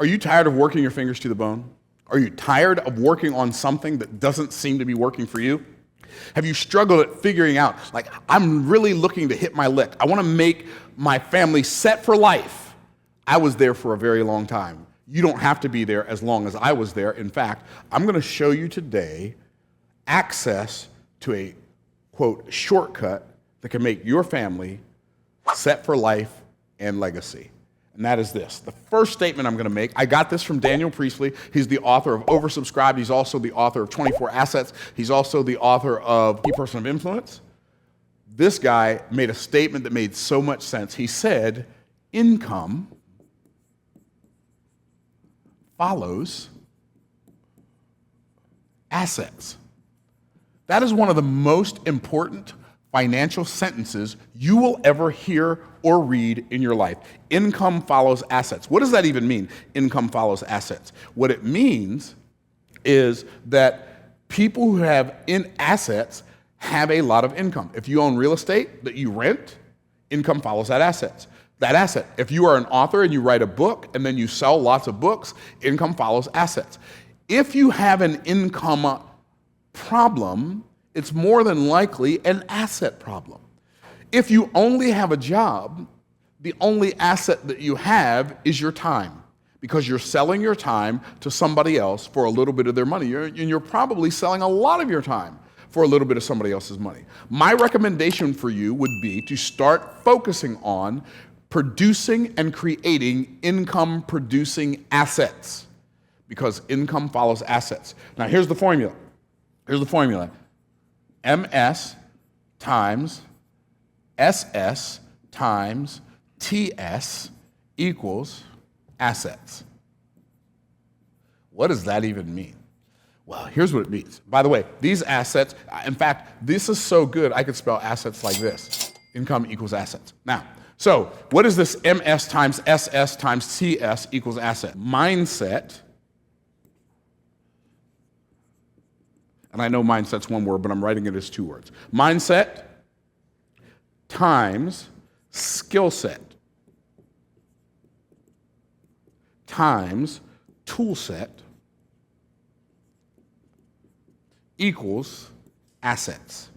Are you tired of working your fingers to the bone? Are you tired of working on something that doesn't seem to be working for you? Have you struggled at figuring out, like, I'm really looking to hit my lick. I want to make my family set for life. I was there for a very long time. You don't have to be there as long as I was there. In fact, I'm going to show you today access to a, quote, shortcut that can make your family set for life and legacy. And that is this. The first statement I'm going to make, I got this from Daniel Priestley. He's the author of Oversubscribed. He's also the author of 24 Assets. He's also the author of Key Person of Influence. This guy made a statement that made so much sense. He said, income follows assets. That is one of the most important financial sentences you will ever hear or read in your life. Income follows assets. What does that even mean? Income follows assets. What it means is that people who have assets have a lot of income. If you own real estate that you rent, income follows that asset. If you are an author and you write a book and then you sell lots of books, income follows assets. If you have an income problem, it's more than likely an asset problem. If you only have a job, the only asset that you have is your time, because you're selling your time to somebody else for a little bit of their money. You're probably selling a lot of your time for a little bit of somebody else's money. My recommendation for you would be to start focusing on producing and creating income-producing assets, because income follows assets. Now, here's the formula. MS times SS times TS equals assets. What does that even mean? Well, here's what it means. By the way, these assets, in fact, this is so good, I could spell assets like this. Income equals assets. Now, so what is this MS times SS times TS equals asset? Mindset. And I know mindset's one word, but I'm writing it as two words. Mindset times skill set times tool set equals assets.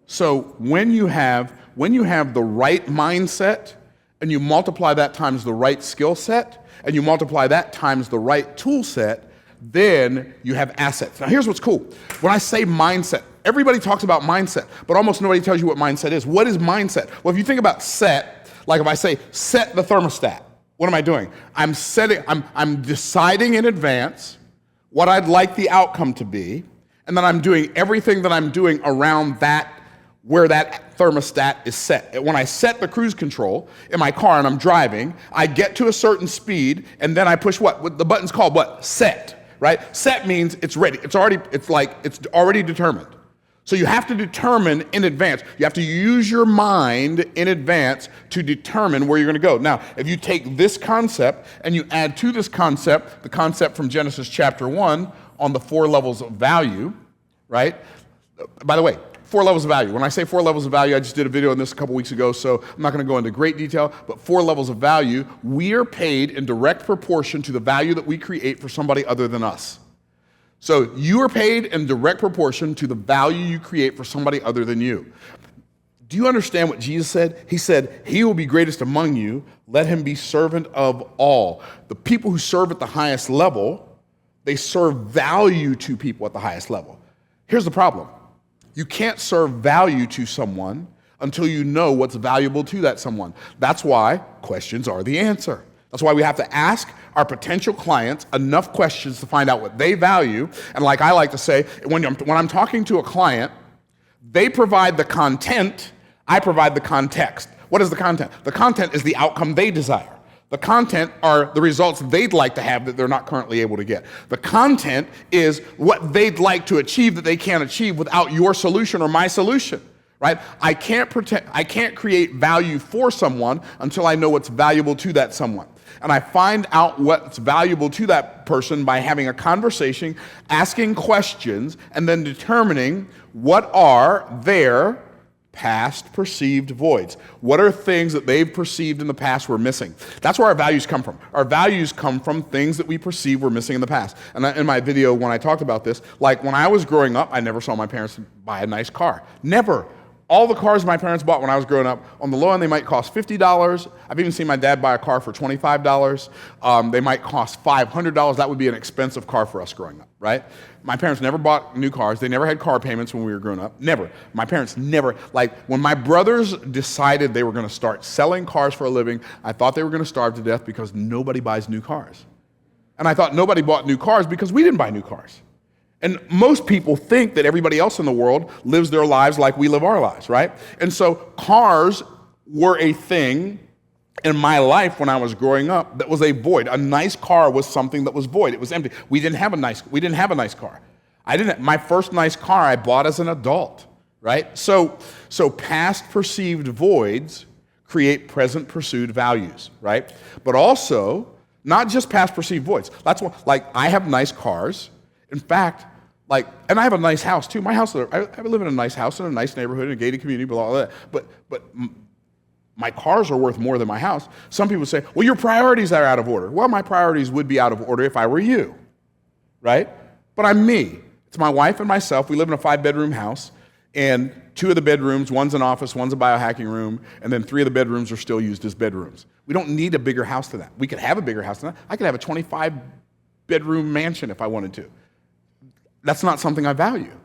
So when you have the right mindset and you multiply that times the right skill set and you multiply that times the right tool set, then you have assets. Now here's what's cool. When I say mindset, everybody talks about mindset, but almost nobody tells you what mindset is. What is mindset? Well, if you think about set, like if I say set the thermostat, what am I doing? I'm deciding in advance what I'd like the outcome to be, and then I'm doing everything that I'm doing around that, where that thermostat is set. When I set the cruise control in my car and I'm driving, I get to a certain speed, and then I push what? The button's called what? Set. Right? Set means it's ready. It's already determined. So you have to determine in advance. You have to use your mind in advance to determine where you're going to go. Now, if you take this concept and you add to this concept, the concept from Genesis chapter 1 on the 4 levels of value, right? By the way, 4 levels of value. When I say 4 levels of value, I just did a video on this a couple weeks ago, so I'm not going to go into great detail, but 4 levels of value, we are paid in direct proportion to the value that we create for somebody other than us. So you are paid in direct proportion to the value you create for somebody other than you. Do you understand what Jesus said? He said, he will be greatest among you, let him be servant of all. The people who serve at the highest level, they serve value to people at the highest level. Here's the problem. You can't serve value to someone until you know what's valuable to that someone. That's why questions are the answer. That's why we have to ask our potential clients enough questions to find out what they value. And like I like to say, when I'm talking to a client, they provide the content, I provide the context. What is the content? The content is the outcome they desire. The content are the results they'd like to have that they're not currently able to get. The content is what they'd like to achieve that they can't achieve without your solution or my solution, right? I can't create value for someone until I know what's valuable to that someone. And I find out what's valuable to that person by having a conversation, asking questions, and then determining what are their past perceived voids. What are things that they've perceived in the past we're missing? That's where our values come from. Our values come from things that we perceive we're missing in the past. And in my video, when I talked about this, like when I was growing up, I never saw my parents buy a nice car. Never. All the cars my parents bought when I was growing up, on the low end, they might cost $50. I've even seen my dad buy a car for $25. They might cost $500. That would be an expensive car for us growing up, right? My parents never bought new cars. They never had car payments when we were growing up. Never. My parents never, like when my brothers decided they were going to start selling cars for a living, I thought they were going to starve to death because nobody buys new cars. And I thought nobody bought new cars because we didn't buy new cars. And most people think that everybody else in the world lives their lives like we live our lives, right? And so cars were a thing in my life when I was growing up that was a void. A nice car was something that was void. It was empty. We didn't have a nice car. My first nice car I bought as an adult, right? So past perceived voids create present pursued values, right? But also, not just past perceived voids. That's why, like, I have nice cars. In fact, and I have a nice house too. My house, I live in a nice house in a nice neighborhood, in a gated community, blah, blah, blah. But my cars are worth more than my house. Some people say, well, your priorities are out of order. Well, my priorities would be out of order if I were you, right? But I'm me. It's my wife and myself. We live in a 5-bedroom house, and 2 of the bedrooms, one's an office, one's a biohacking room, and then 3 of the bedrooms are still used as bedrooms. We don't need a bigger house than that. We could have a bigger house than that. I could have a 25-bedroom mansion if I wanted to. That's not something I value.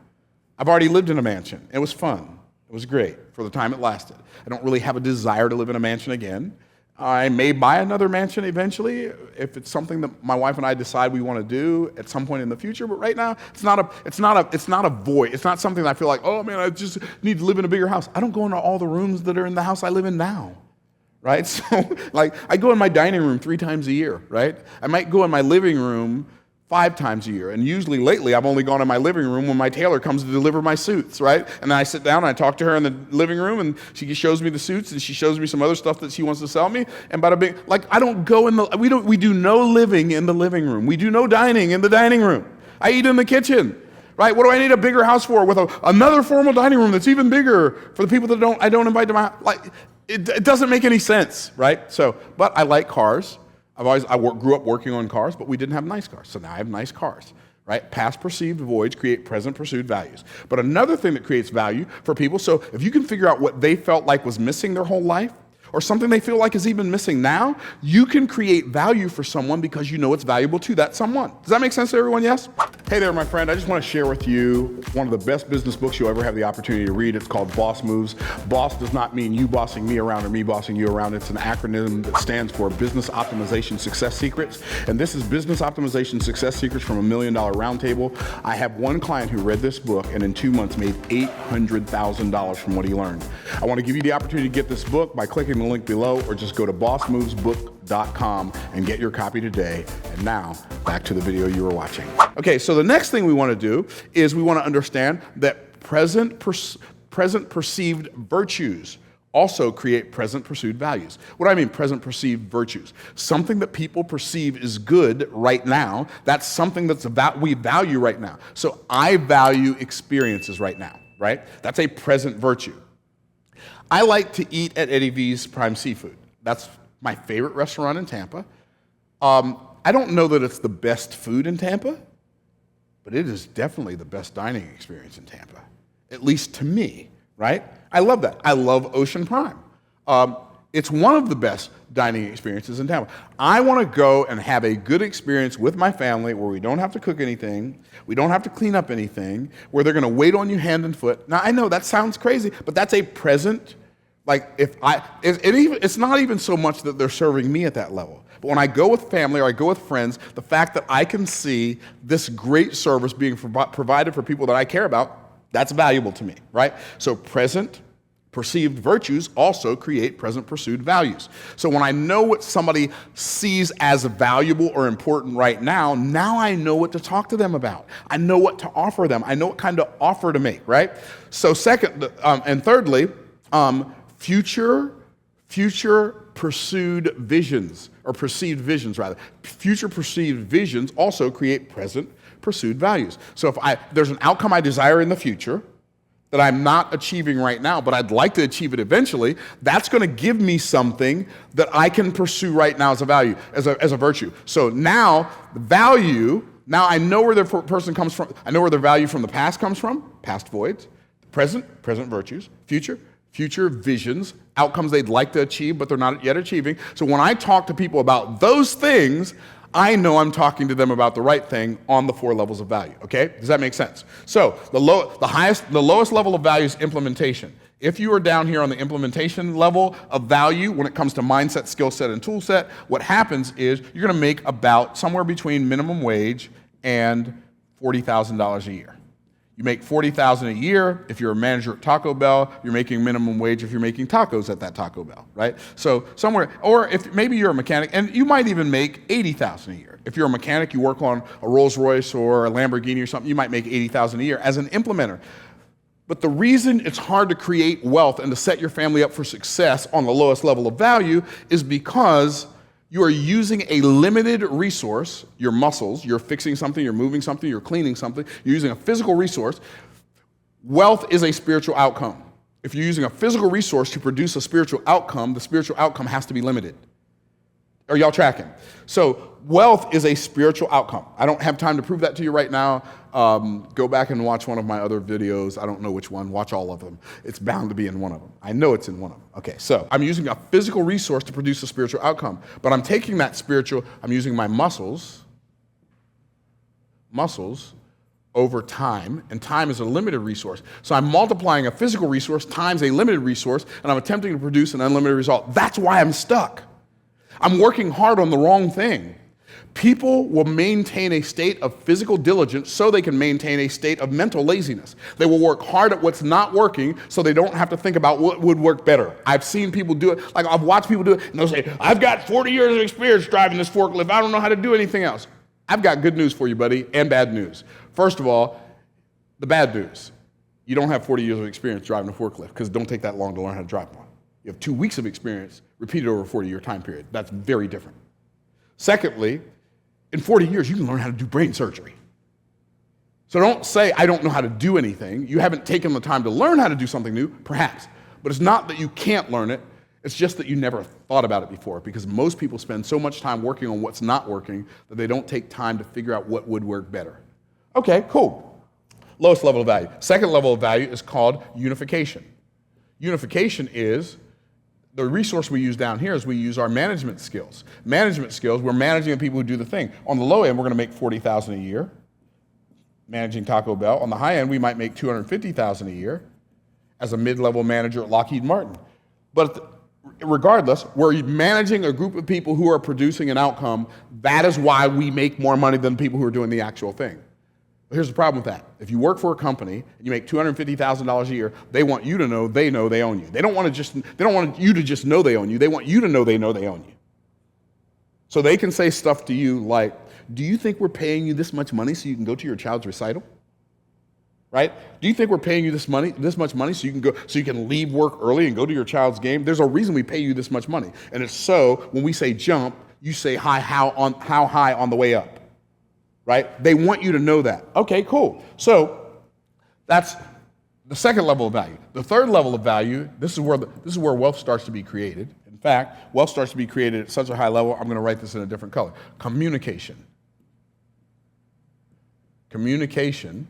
I've already lived in a mansion. It was fun. It was great for the time it lasted. I don't really have a desire to live in a mansion again. I may buy another mansion eventually if it's something that my wife and I decide we want to do at some point in the future. But right now, it's not a void. It's not something that I feel like, oh man, I just need to live in a bigger house. I don't go into all the rooms that are in the house I live in now, right? So I go in my dining room 3 times a year, right? I might go in my living room 5 times a year. And usually lately, I've only gone in my living room when my tailor comes to deliver my suits, right? And then I sit down and I talk to her in the living room, and she shows me the suits, and she shows me some other stuff that she wants to sell me. And bada bing, I don't go in we do no living in the living room. We do no dining in the dining room. I eat in the kitchen, right? What do I need a bigger house for with another formal dining room that's even bigger for the people that I don't invite to my house? It doesn't make any sense, right? But I like cars. Grew up working on cars, but we didn't have nice cars. So now I have nice cars, right? Past perceived voids create present pursued values. But another thing that creates value for people, so if you can figure out what they felt like was missing their whole life, or something they feel like is even missing now, you can create value for someone because you know it's valuable to that someone. Does that make sense to everyone? Yes? Hey there, my friend. I just want to share with you one of the best business books you'll ever have the opportunity to read. It's called B.O.S.S Moves. BOSS does not mean you bossing me around or me bossing you around. It's an acronym that stands for Business Optimization Success Secrets. And this is Business Optimization Success Secrets from $1 Million Roundtable. I have one client who read this book and in 2 months made $800,000 from what he learned. I want to give you the opportunity to get this book by clicking the link below, or just go to bossmovesbook.com and get your copy today. And now, back to the video you were watching. Okay, so the next thing we want to do is we want to understand that present perceived virtues also create present pursued values. What do I mean, present perceived virtues? Something that people perceive is good right now, that's something we value right now. So I value experiences right now, right? That's a present virtue. I like to eat at Eddie V's Prime Seafood. That's my favorite restaurant in Tampa. I don't know that it's the best food in Tampa, but it is definitely the best dining experience in Tampa, at least to me, right? I love that. I love Ocean Prime. It's one of the best dining experiences in Tampa. I want to go and have a good experience with my family where we don't have to cook anything, we don't have to clean up anything, where they're going to wait on you hand and foot. Now, I know that sounds crazy, but that's a present, it's not even so much that they're serving me at that level. But when I go with family or I go with friends, the fact that I can see this great service being provided for people that I care about, that's valuable to me, right? So present perceived virtues also create present pursued values. So when I know what somebody sees as valuable or important right now, now I know what to talk to them about. I know what to offer them. I know what kind of offer to make, right? So thirdly, future pursued visions, or perceived visions rather. Future perceived visions also create present pursued values. So if there's an outcome I desire in the future, that I'm not achieving right now, but I'd like to achieve it eventually, that's going to give me something that I can pursue right now as a value, as a virtue. So now the value, now I know where the person comes from. I know where their value from the past comes from, past voids, present virtues, future visions, outcomes they'd like to achieve, but they're not yet achieving. So when I talk to people about those things, I know I'm talking to them about the right thing on the 4 levels of value, okay? Does that make sense? So the lowest level of value is implementation. If you are down here on the implementation level of value when it comes to mindset, skill set, and tool set, what happens is you're gonna make about somewhere between minimum wage and $40,000 a year. You make $40,000 a year. If you're a manager at Taco Bell, you're making minimum wage if you're making tacos at that Taco Bell, right? So somewhere, or if maybe you're a mechanic, and you might even make $80,000 a year. If you're a mechanic, you work on a Rolls Royce or a Lamborghini or something, you might make $80,000 a year as an implementer. But the reason it's hard to create wealth and to set your family up for success on the lowest level of value is because you are using a limited resource, your muscles, you're fixing something, you're moving something, you're cleaning something, you're using a physical resource. Wealth is a spiritual outcome. If you're using a physical resource to produce a spiritual outcome, the spiritual outcome has to be limited. Are y'all tracking? So wealth is a spiritual outcome. I don't have time to prove that to you right now. Go back and watch one of my other videos. I don't know which one. Watch all of them. It's bound to be in one of them. I know it's in one of them. Okay, so I'm using a physical resource to produce a spiritual outcome, but I'm taking that spiritual, I'm using my muscles over time, and time is a limited resource. So I'm multiplying a physical resource times a limited resource, and I'm attempting to produce an unlimited result. That's why I'm stuck. I'm working hard on the wrong thing. People will maintain a state of physical diligence so they can maintain a state of mental laziness. They will work hard at what's not working so they don't have to think about what would work better. I've seen people do it, like I've watched people do it, and they'll say, I've got 40 years of experience driving this forklift. I don't know how to do anything else. I've got good news for you, buddy, and bad news. First of all, the bad news. You don't have 40 years of experience driving a forklift because it don't take that long to learn how to drive one. You have 2 weeks of experience repeated over a 40-year time period. That's very different. Secondly, in 40 years, you can learn how to do brain surgery. So don't say, I don't know how to do anything. You haven't taken the time to learn how to do something new, perhaps. But it's not that you can't learn it. It's just that you never thought about it before, because most people spend so much time working on what's not working that they don't take time to figure out what would work better. Okay, cool. Lowest level of value. Second level of value is called unification. Unification is the resource we use down here is we use our management skills. Management skills, we're managing the people who do the thing. On the low end, we're going to make $40,000 a year, managing Taco Bell. On the high end, we might make $250,000 a year as a mid-level manager at Lockheed Martin. But regardless, we're managing a group of people who are producing an outcome. That is why we make more money than people who are doing the actual thing. But here's the problem with that. If you work for a company and you make $250,000 a year, they want you to know they own you. They don't want you to just know they own you. They want you to know they own you. So they can say stuff to you like, do you think we're paying you this much money so you can go to your child's recital? Right? Do you think we're paying you this much money so you can leave work early and go to your child's game? There's a reason we pay you this much money. And it's so when we say jump, you say how high on the way up. Right? They want you to know that. Okay, cool. So that's the second level of value. The third level of value, this is where wealth starts to be created. In fact, wealth starts to be created at such a high level, I'm going to write this in a different color. Communication. Communication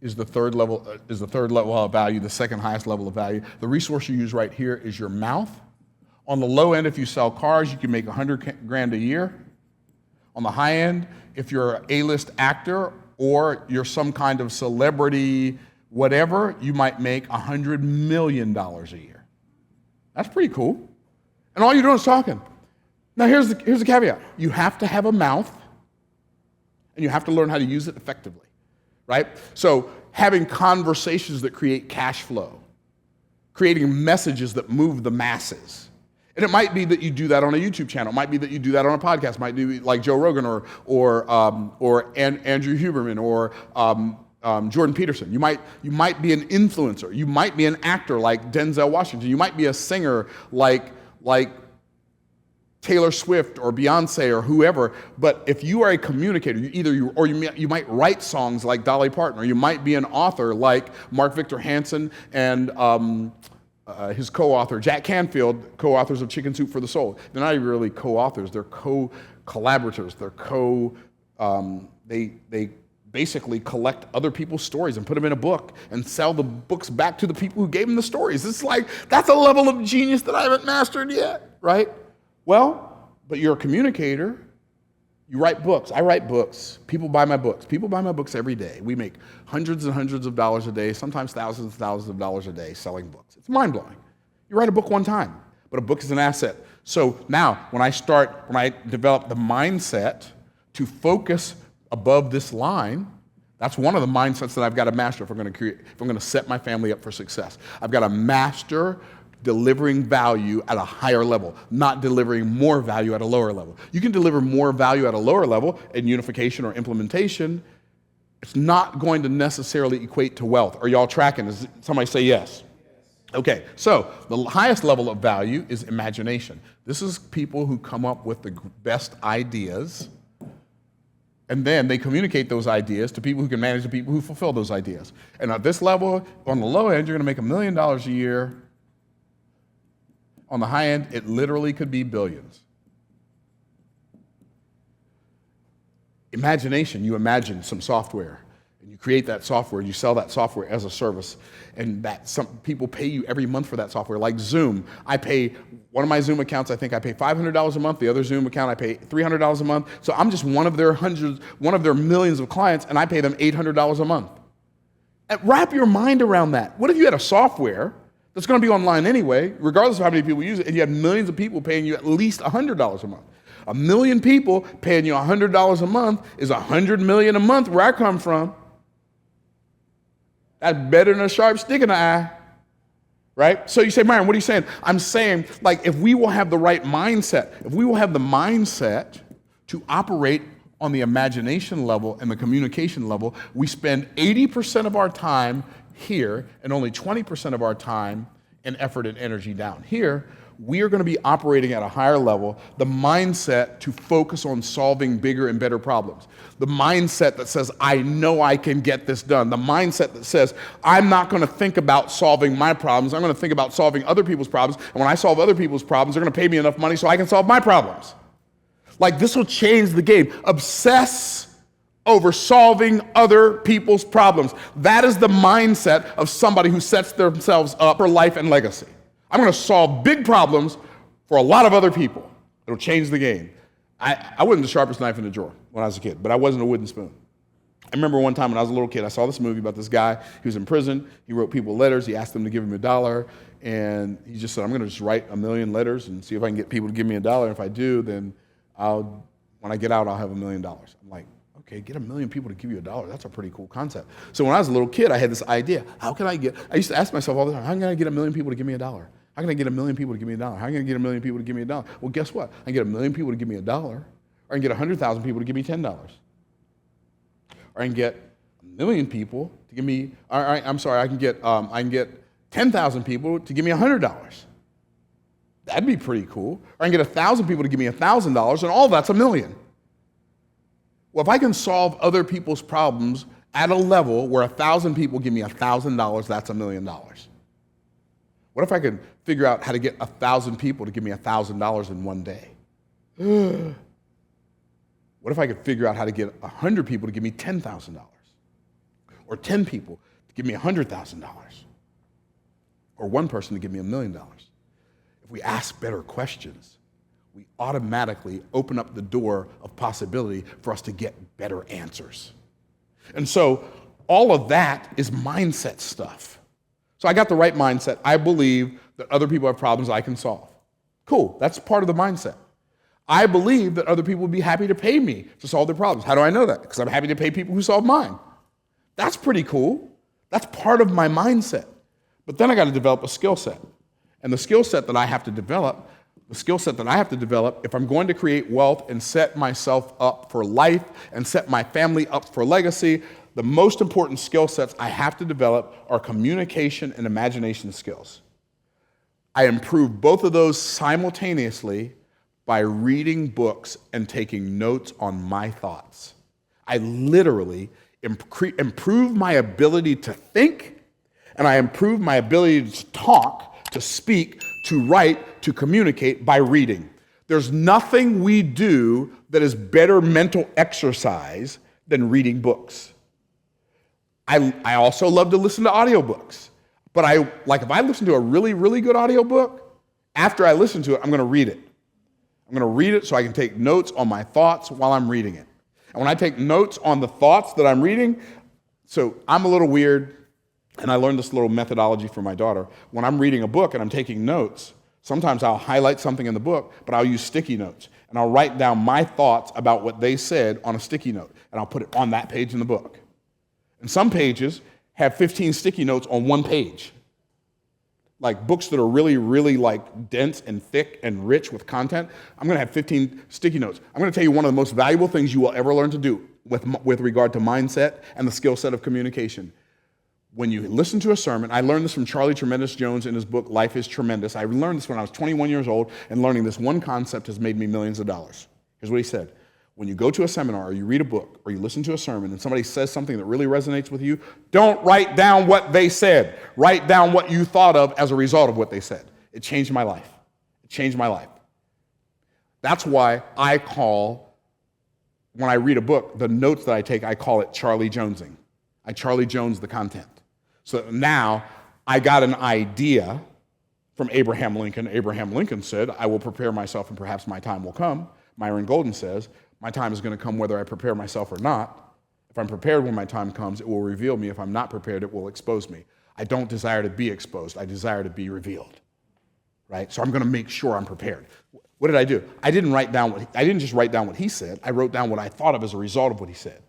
is the third level of value, the second highest level of value. The resource you use right here is your mouth. On the low end, if you sell cars, you can make $100,000 a year. On the high end, if you're an A-list actor or you're some kind of celebrity, whatever, you might make $100 million a year. That's pretty cool. And all you're doing is talking. Now here's the caveat. You have to have a mouth and you have to learn how to use it effectively, right? So having conversations that create cash flow, creating messages that move the masses. And it might be that you do that on a YouTube channel. It might be that you do that on a podcast. It might be like Joe Rogan or Andrew Huberman or Jordan Peterson. You might be an influencer. You might be an actor like Denzel Washington. You might be a singer like Taylor Swift or Beyonce or whoever, but if you are a communicator, you might write songs like Dolly Parton, or you might be an author like Mark Victor Hansen and his co-author, Jack Canfield, co-authors of Chicken Soup for the Soul. They're not even really co-authors, they're co-collaborators. They basically collect other people's stories and put them in a book and sell the books back to the people who gave them the stories. It's like, that's a level of genius that I haven't mastered yet, right? Well, but you're a communicator. You write books. I write books. People buy my books. People buy my books every day. We make hundreds and hundreds of dollars a day, sometimes thousands and thousands of dollars a day selling books. It's mind-blowing. You write a book one time, but a book is an asset. So now, when I develop the mindset to focus above this line, that's one of the mindsets that I've got to master if I'm going to set my family up for success. I've got to master delivering value at a higher level, not delivering more value at a lower level. You can deliver more value at a lower level in unification or implementation. It's not going to necessarily equate to wealth. Are y'all tracking? Does somebody say yes? Okay, so the highest level of value is imagination. This is people who come up with the best ideas, and then they communicate those ideas to people who can manage the people who fulfill those ideas. And at this level, on the low end, you're going to make $1 million a year. On the high end, it literally could be billions. Imagination, you imagine some software, and you create that software, you sell that software as a service, and that some people pay you every month for that software, like Zoom. I pay, one of my Zoom accounts, I think I pay $500 a month, the other Zoom account I pay $300 a month, so I'm just one of their millions of clients, and I pay them $800 a month. And wrap your mind around that. What if you had a software that's going to be online anyway, regardless of how many people use it, and you have millions of people paying you at least $100 a month? 1 million people paying you $100 a month is 100 million a month where I come from. That's better than a sharp stick in the eye, right? So you say, Myron, what are you saying? I'm saying, like, if we will have the right mindset, if we will have the mindset to operate on the imagination level and the communication level, we spend 80% of our time here and only 20% of our time and effort and energy down here. We are going to be operating at a higher level, the mindset to focus on solving bigger and better problems. The mindset that says, I know I can get this done. The mindset that says, I'm not going to think about solving my problems. I'm going to think about solving other people's problems. And when I solve other people's problems, they're going to pay me enough money so I can solve my problems. Like, this will change the game. Obsess over solving other people's problems. That is the mindset of somebody who sets themselves up for life and legacy. I'm going to solve big problems for a lot of other people. It'll change the game. I wasn't the sharpest knife in the drawer when I was a kid, but I wasn't a wooden spoon. I remember one time when I was a little kid, I saw this movie about this guy. He was in prison. He wrote people letters. He asked them to give him $1. And he just said, I'm going to just write 1 million letters and see if I can get people to give me $1. If I do, then when I get out, I'll have $1 million. I'm like, okay, get 1 million people to give you $1. That's a pretty cool concept. So when I was a little kid, I had this idea. I used to ask myself all the time, how can I get 1 million people to give me $1? How can I get 1 million people to give me $1? How can I get 1 million people to give me $1? Well, guess what? I can get 1 million people to give me $1, or I can get 100,000 people to give me $10. Or I can get 1 million people to give me, I can get 10,000 people to give me $100. That'd be pretty cool. Or I can get 1,000 people to give me $1,000, and all that's 1 million. Well, if I can solve other people's problems at a level where 1,000 people give me $1,000, that's $1 million. What if I could figure out how to get 1,000 people to give me $1,000 in one day? What if I could figure out how to get 100 people to give me $10,000? Or 10 people to give me $100,000? Or one person to give me $1 million? If we ask better questions, we automatically open up the door of possibility for us to get better answers. And so all of that is mindset stuff. So I got the right mindset. I believe that other people have problems I can solve. Cool, that's part of the mindset. I believe that other people would be happy to pay me to solve their problems. How do I know that? Because I'm happy to pay people who solve mine. That's pretty cool. That's part of my mindset. But then I got to develop a skill set. And the skill set that I have to develop, if I'm going to create wealth and set myself up for life and set my family up for legacy, the most important skill sets I have to develop are communication and imagination skills. I improve both of those simultaneously by reading books and taking notes on my thoughts. I literally improve my ability to think, and I improve my ability to talk, to speak, to write, to communicate by reading. There's nothing we do that is better mental exercise than reading books. I also love to listen to audiobooks. But if I listen to a really, really good audiobook, after I listen to it, I'm going to read it. I'm going to read it so I can take notes on my thoughts while I'm reading it. And when I take notes on the thoughts that I'm reading, so I'm a little weird, and I learned this little methodology from my daughter. When I'm reading a book and I'm taking notes, sometimes I'll highlight something in the book, but I'll use sticky notes. And I'll write down my thoughts about what they said on a sticky note, and I'll put it on that page in the book. And some pages have 15 sticky notes on one page. Like books that are really, really like dense and thick and rich with content, I'm going to have 15 sticky notes. I'm going to tell you one of the most valuable things you will ever learn to do with regard to mindset and the skill set of communication. When you listen to a sermon, I learned this from Charlie Tremendous Jones in his book, Life is Tremendous. I learned this when I was 21 years old, and learning this one concept has made me millions of dollars. Here's what he said. When you go to a seminar or you read a book or you listen to a sermon and somebody says something that really resonates with you, don't write down what they said. Write down what you thought of as a result of what they said. It changed my life. It changed my life. That's why I call, when I read a book, the notes that I take, I call it Charlie Jonesing. I Charlie Jones the content. So now I got an idea from Abraham Lincoln. Abraham Lincoln said, I will prepare myself and perhaps my time will come. Myron Golden says, my time is going to come whether I prepare myself or not. If I'm prepared when my time comes, it will reveal me. If I'm not prepared, it will expose me. I don't desire to be exposed. I desire to be revealed, right? So I'm going to make sure I'm prepared. What did I do? I didn't just write down what he said. I wrote down what I thought of as a result of what he said.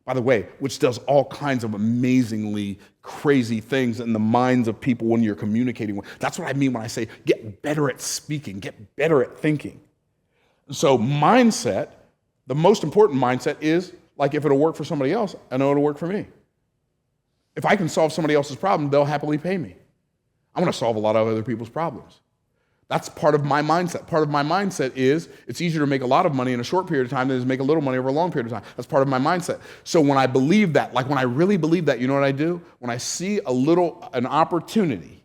By the way, which does all kinds of amazingly crazy things in the minds of people when you're communicating. That's what I mean when I say get better at speaking, get better at thinking. So mindset, the most important mindset is, like, if it'll work for somebody else, I know it'll work for me. If I can solve somebody else's problem, they'll happily pay me. I'm going to solve a lot of other people's problems. That's part of my mindset. Part of my mindset is it's easier to make a lot of money in a short period of time than to make a little money over a long period of time. That's part of my mindset. So when I believe that, like when I really believe that, you know what I do? When I see an opportunity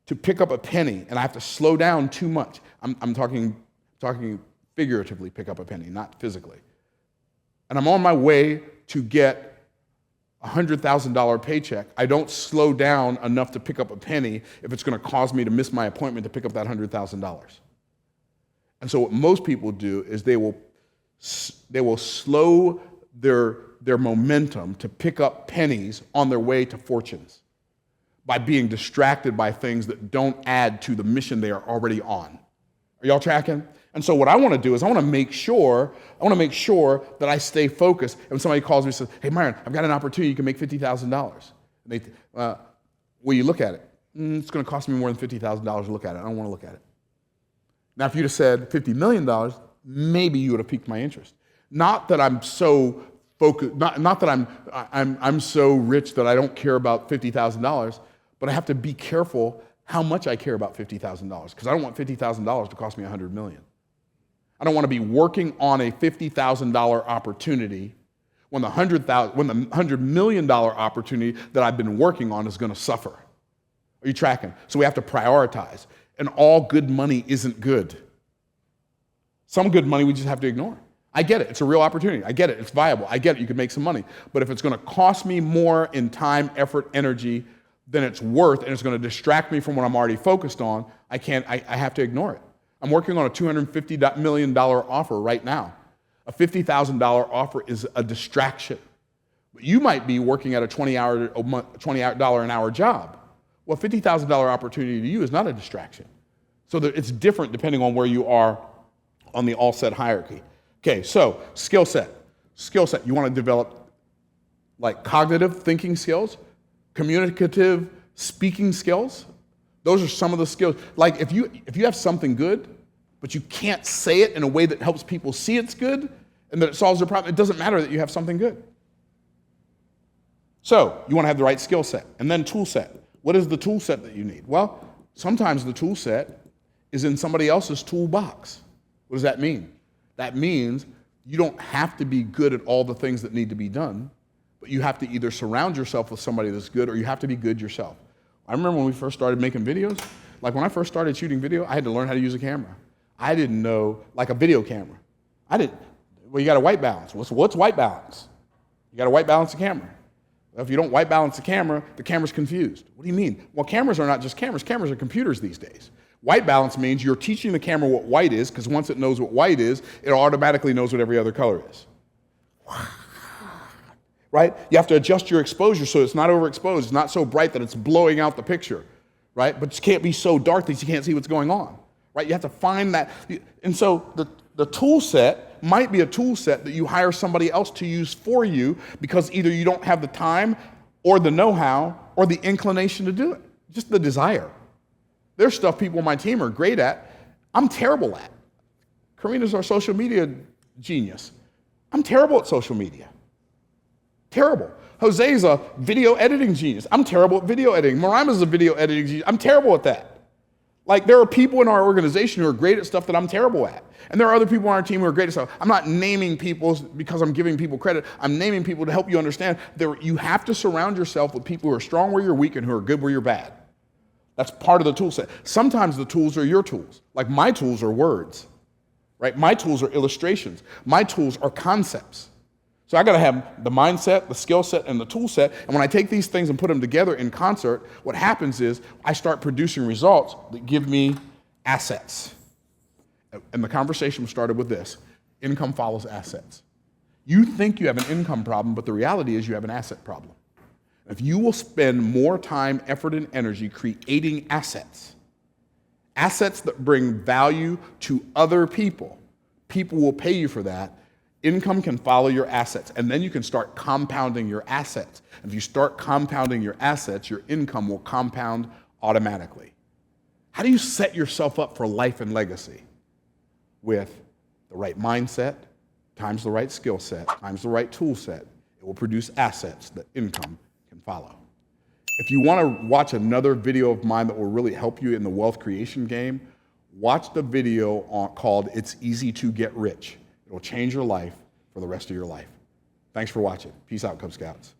to pick up a penny and I have to slow down too much, I'm talking figuratively, pick up a penny, not physically. And I'm on my way to get a $100,000 paycheck. I don't slow down enough to pick up a penny if it's going to cause me to miss my appointment to pick up that $100,000. And so what most people do is they will slow their momentum to pick up pennies on their way to fortunes by being distracted by things that don't add to the mission they are already on. Are y'all tracking? And so what I want to do is I want to make sure that I stay focused. And when somebody calls me and says, hey, Myron, I've got an opportunity, you can make $50,000. Will you look at it? It's going to cost me more than $50,000 to look at it. I don't want to look at it. Now, if you'd have said $50 million, maybe you would have piqued my interest. Not that I'm so focused, not that I'm so rich that I don't care about $50,000, but I have to be careful how much I care about $50,000, because I don't want $50,000 to cost me $100 million. I don't want to be working on a $50,000 opportunity when the $100 million opportunity that I've been working on is going to suffer. Are you tracking? So we have to prioritize. And all good money isn't good. Some good money we just have to ignore. I get it. It's a real opportunity. I get it. It's viable. I get it. You can make some money. But if it's going to cost me more in time, effort, energy than it's worth, and it's going to distract me from what I'm already focused on, I have to ignore it. I'm working on a $250 million offer right now. A $50,000 offer is a distraction. But you might be working at a $20 an hour job. Well, a $50,000 opportunity to you is not a distraction. So it's different depending on where you are on the all-set hierarchy. Okay, so skill set. Skill set. You want to develop like cognitive thinking skills, communicative speaking skills. Those are some of the skills. Like if you have something good, but you can't say it in a way that helps people see it's good and that it solves their problem, it doesn't matter that you have something good. So you want to have the right skill set. And then tool set. What is the tool set that you need? Well, sometimes the tool set is in somebody else's toolbox. What does that mean? That means you don't have to be good at all the things that need to be done, but you have to either surround yourself with somebody that's good or you have to be good yourself. I remember when we first started making videos, like when I first started shooting video, I had to learn how to use a camera. I didn't know, like a video camera. Well, you got to white balance. What's white balance? You got to white balance the camera. If you don't white balance the camera's confused. What do you mean? Well, cameras are not just cameras. Cameras are computers these days. White balance means you're teaching the camera what white is, because once it knows what white is, it automatically knows what every other color is. Right? You have to adjust your exposure so it's not overexposed. It's not so bright that it's blowing out the picture. Right? But it can't be so dark that you can't see what's going on. Right? You have to find that. And so the tool set might be a tool set that you hire somebody else to use for you because either you don't have the time or the know-how or the inclination to do it. Just the desire. There's stuff people on my team are great at, I'm terrible at. Karina's our social media genius. I'm terrible at social media. Terrible. Jose's a video editing genius. I'm terrible at video editing. Marima's a video editing genius. I'm terrible at that. Like, there are people in our organization who are great at stuff that I'm terrible at. And there are other people on our team who are great at stuff. I'm not naming people because I'm giving people credit. I'm naming people to help you understand that you have to surround yourself with people who are strong where you're weak and who are good where you're bad. That's part of the tool set. Sometimes the tools are your tools. Like, my tools are words, right? My tools are illustrations. My tools are concepts. So I got to have the mindset, the skill set, and the tool set. And when I take these things and put them together in concert, what happens is I start producing results that give me assets. And the conversation started with this: income follows assets. You think you have an income problem, but the reality is you have an asset problem. If you will spend more time, effort, and energy creating assets that bring value to other people, people will pay you for that. Income can follow your assets, and then you can start compounding your assets. If you start compounding your assets, your income will compound automatically. How do you set yourself up for life and legacy? With the right mindset, times the right skill set, times the right tool set. It will produce assets that income can follow. If you want to watch another video of mine that will really help you in the wealth creation game, watch the video called "It's Easy to Get Rich." It will change your life for the rest of your life. Thanks for watching. Peace out, Cub Scouts.